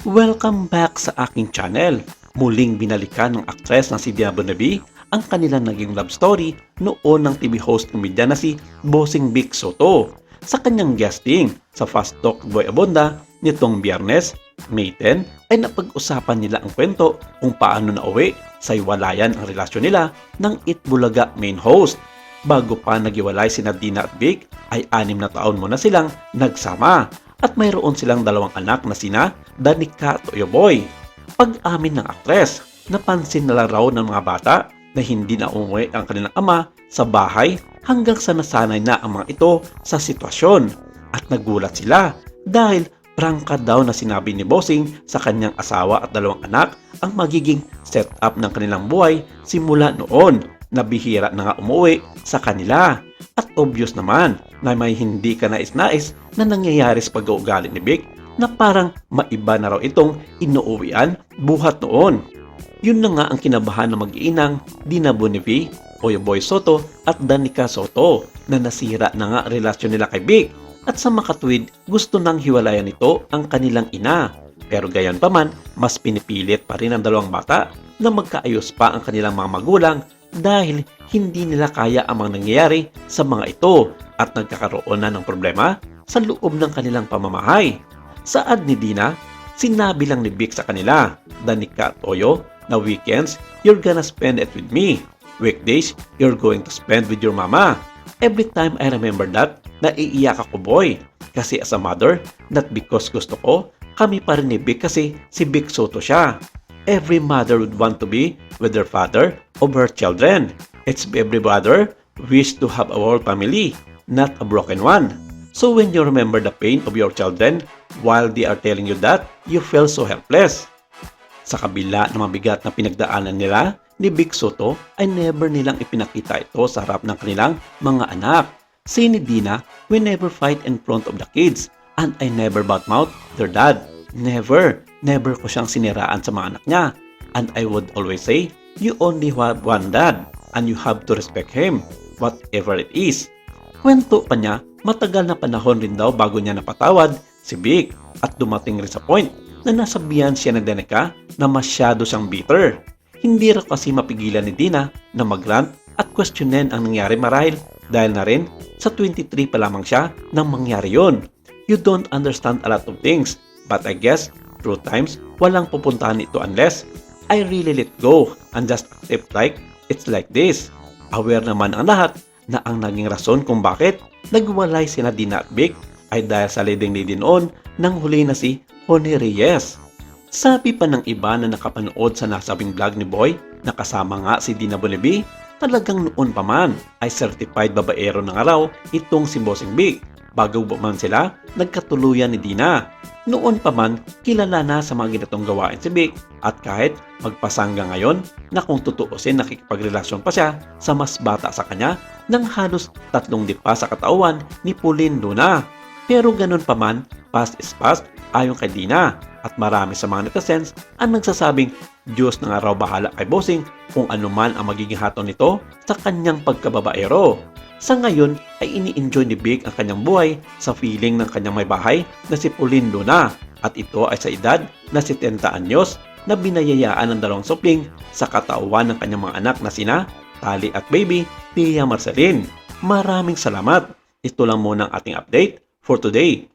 Welcome back sa aking channel. Muling binalikan ng aktres na si Diana Bonavi ang kanilang naging love story noon ng TV host komedya na si Bossing Vic Soto sa kanyang guesting sa Fast Talk Boy Abonda nitong Biyernes, May 10 ay napag-usapan nila ang kwento kung paano nauwi sa iwalayan ang relasyon nila ng Itbulaga main host. Bago pa naghiwalay sina Dina at Vic ay 6 na taon muna silang nagsama at mayroon silang 2 anak na sina Danica at Oyoboy. Pag-amin ng aktres, napansin na raw ng mga bata na hindi na umuwi ang kanilang ama sa bahay hanggang sa nasanay na ang mga ito sa sitwasyon at nagulat sila dahil prangka daw na sinabi ni Bossing sa kanyang asawa at 2 anak ang magiging setup ng kanilang buhay simula noon na bihira na nga umuwi sa kanila. At obvious naman na may hindi ka nais-nais na nangyayari sa pag-uugali ni Vic na parang maiba na raw itong inuuwian buhat noon. Yun na nga ang kinabahan ng mag-iinang Dina Bonavi, Oyoboy Soto at Danica Soto na nasira na nga relasyon nila kay Vic at sa makatuwid gusto nang hiwalayan nito ang kanilang ina. Pero gayon pa man, mas pinipilit pa rin ang 2 bata na magkaayos pa ang kanilang mga magulang dahil hindi nila kaya ang mga nangyayari sa mga ito at nagkakaroon na ng problema sa loob ng kanilang pamamahay. Saad ni Dina, sinabi lang ni Vic sa kanila, Danica at Oyo, na weekends, you're gonna spend it with me. Weekdays, you're going to spend with your mama. Every time I remember that, naiiyak ako boy. Kasi as a mother, not because gusto ko, kami pa rin ni Vic kasi si Vic Soto siya. Every mother would want to be with their father of her children. It's every brother wish to have a whole family, not a broken one. So when you remember the pain of your children while they are telling you that, you feel so helpless. Sa kabila ng mabigat na pinagdaanan nila ni Vic Soto ay never nilang ipinakita ito sa harap ng kanilang mga anak. Si ni Dina, we never fight in front of the kids and I never badmouth their dad. Never ko siyang siniraan sa mga anak niya. And I would always say, you only have one dad and you have to respect him, whatever it is. Kwento pa niya, matagal na panahon rin daw bago niya napatawad si Vic at dumating rin sa point na nasabihan siya ng Danica na masyado siyang bitter. Hindi raw kasi mapigilan ni Dina na mag-rant at questionin ang nangyari marahil dahil na rin sa 23 pa lamang siya nang mangyari yon. You don't understand a lot of things, but I guess through times walang pupuntahan ito unless I really let go and just accept like it's like this. Aware naman ang lahat na ang naging rason kung bakit nagwalay sina Dina at Vic ay dahil sa leading lady noon nang huli na si Honey Reyes. Sabi pa ng iba na nakapanood sa nasabing vlog ni Boy na kasama nga si Dina Bonavi, talagang noon pa man ay certified babaero na nga raw itong si Bossing Vic. Bago pa man sila nagkatuluyan ni Dina. Noon pa man kilala na sa mga ginatong gawain si Vic at kahit magpasangga ngayon na kung tutuusin nakikipagrelasyon pa siya sa mas bata sa kanya ng halos 3 dipa sa katawan ni Pauline Luna. Pero ganun pa man, past is past ayon kay Dina at marami sa mga netizens ang nagsasabing Diyos na nga raw bahala kay Bossing kung ano man ang magiging hatol nito sa kanyang pagkababaero. Sa ngayon ay ini-enjoy ni Vic ang kanyang buhay sa feeling ng kanyang may bahay na si Pauline Luna at ito ay sa edad na 70 anyos na binayayaan ng 2 supling sa katawan ng kanyang mga anak na sina Tali at baby Tia Marceline. Maraming salamat. Ito lang muna ang ating update for today.